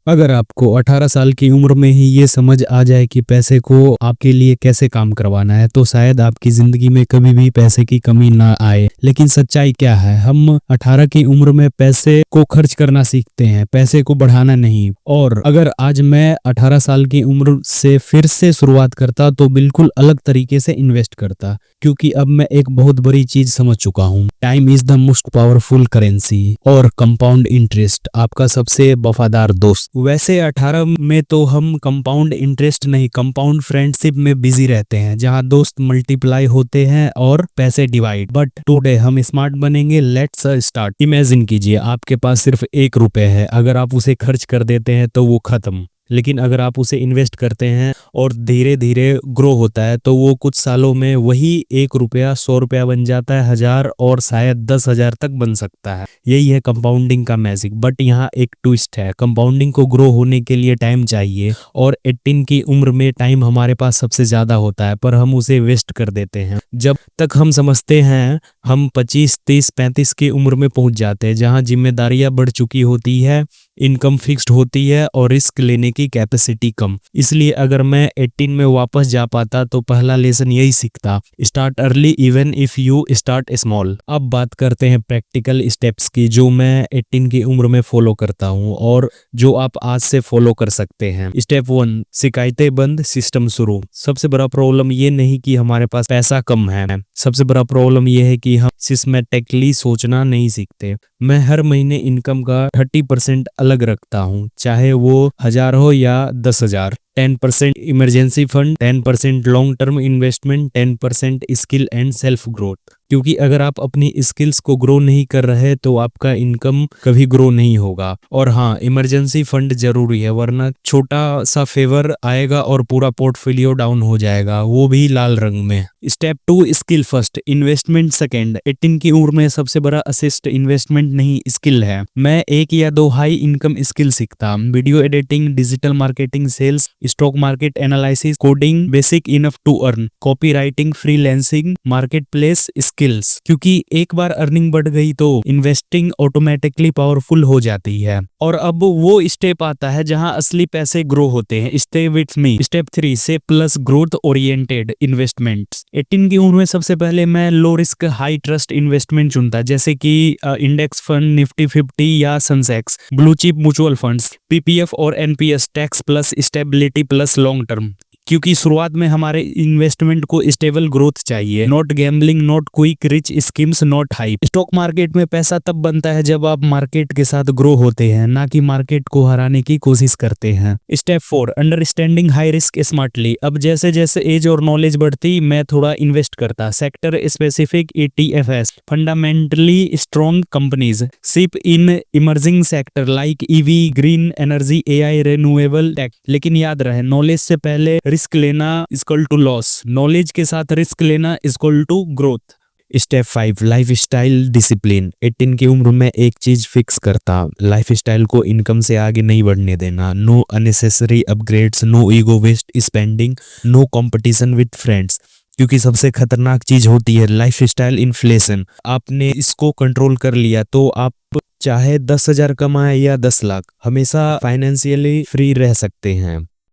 अगर आपको 18 साल की उम्र में ही ये समझ आ जाए कि पैसे को आपके लिए कैसे काम करवाना है, तो शायद आपकी जिंदगी में कभी भी पैसे की कमी ना आए। लेकिन सच्चाई क्या है? हम 18 की उम्र में पैसे को खर्च करना सीखते हैं, पैसे को बढ़ाना नहीं। और अगर आज मैं 18 साल की उम्र से फिर से शुरुआत करता तो बिल्कुल अलग तरीके से इन्वेस्ट करता, क्योंकि अब मैं एक बहुत बड़ी चीज समझ चुका हूँ। Time is the most powerful currency और कंपाउंड इंटरेस्ट आपका सबसे वफादार दोस्त। वैसे 18 में तो हम कंपाउंड इंटरेस्ट नहीं, कंपाउंड फ्रेंडशिप में बिजी रहते हैं, जहां दोस्त मल्टीप्लाई होते हैं और पैसे डिवाइड। बट टुडे हम स्मार्ट बनेंगे। Let's start. इमेजिन कीजिए आपके पास सिर्फ 1 रुपए है। अगर आप उसे खर्च कर देते हैं तो वो खत्म, लेकिन अगर आप उसे इन्वेस्ट करते हैं और धीरे धीरे ग्रो होता है तो वो कुछ सालों में वही 1 रुपया 100 रुपया बन जाता है, 1000 और शायद 10,000 तक बन सकता है। यही है कंपाउंडिंग का मैजिक। बट यहाँ एक ट्विस्ट है, कंपाउंडिंग को ग्रो होने के लिए टाइम चाहिए, और 18 की उम्र में टाइम हमारे पास सबसे ज्यादा होता है, पर हम उसे वेस्ट कर देते हैं। जब तक हम समझते हैं हम 25, 30, 35 की उम्र में पहुंच जाते हैं, जहां जिम्मेदारियां बढ़ चुकी होती है, इनकम फिक्स्ड होती है और रिस्क लेने की कैपेसिटी कम। इसलिए अगर मैं 18 में वापस जा पाता तो पहला लेसन यही सीखता, start early even if you start small. अब बात करते हैं प्रैक्टिकल स्टेप्स की, जो मैं 18 की उम्र में फॉलो करता हूं और जो आप आज से फॉलो कर सकते हैं। स्टेप 1, शिकायतें बंद, सिस्टम शुरू। सबसे बड़ा प्रॉब्लम ये नहीं कि हमारे पास पैसा कम है, सबसे बड़ा प्रॉब्लम ये है कि हम सिस्टमैटिकली सोचना नहीं सीखते। मैं हर महीने इनकम का 30% अलग रखता हूँ, चाहे वो 1000 हो या 10,000। 10% emergency fund, 10% long term investment, 10% skill and self growth. क्योंकि अगर आप अपनी स्किल्स को ग्रो नहीं कर रहे तो आपका इनकम कभी ग्रो नहीं होगा। और हाँ, इमरजेंसी फंड जरूरी है, वरना छोटा सा फेवर आएगा और पूरा पोर्टफोलियो डाउन हो जाएगा, वो भी लाल रंग में। Step 2, skill first, investment second. 18 की उम्र में सबसे बड़ा असिस्ट इन्वेस्टमेंट नहीं, स्किल है। मैं 1 या 2 हाई इनकम स्किल सीखता, video editing, digital marketing, sales, stock market analysis, coding basic enough to earn, copy writing, freelancing, market place skills. क्योंकि एक बार अर्निंग बढ़ गई तो इन्वेस्टिंग ऑटोमेटिकली पावरफुल हो जाती है। और अब वो स्टेप आता है जहां असली पैसे ग्रो होते हैं। Stay with me. स्टेप 3, से प्लस ग्रोथ ओरिएंटेड इन्वेस्टमेंट्स। 18 की उम्र में सबसे पहले मैं low risk high trust investment चुनता, जैसे कि इंडेक्स फंड, निफ्टी 50 या Sensex, blue chip mutual funds, PPF और NPS, tax plus stability plus long term. क्योंकि शुरुआत में हमारे इन्वेस्टमेंट को स्टेबल ग्रोथ चाहिए, not gambling, not quick rich schemes, not hype. Stock market में पैसा तब बनता है जब आप मार्केट के साथ ग्रो होते हैं, ना कि मार्केट को हराने की कोशिश करते हैं। Step 4, understanding high risk smartly. अब जैसे जैसे एज और नॉलेज बढ़ती मैं थोड़ा इन्वेस्ट करता, sector specific ETFs, fundamentally strong companies, SIP in emerging sector like EV, green energy, AI, renewable tech. लेकिन याद रहे, नॉलेज से पहले रिस्क लेना इक्वल टू लॉस, नॉलेज के साथ रिस्क लेना equal to growth. Step 5, life style discipline. 18 की उम्र में एक चीज फिक्स करता, लाइफ स्टाइल को इनकम से आगे नहीं बढ़ने देना। No unnecessary upgrades, no ego waste spending, no competition with friends. क्योंकि सबसे खतरनाक चीज होती है लाइफ स्टाइल इन्फ्लेशन। आपने इसको कंट्रोल कर लिया तो आप चाहे 10,000 कमाए या 10 लाख, हमेशा फाइनेंशियली फ्री रह सकते हैं।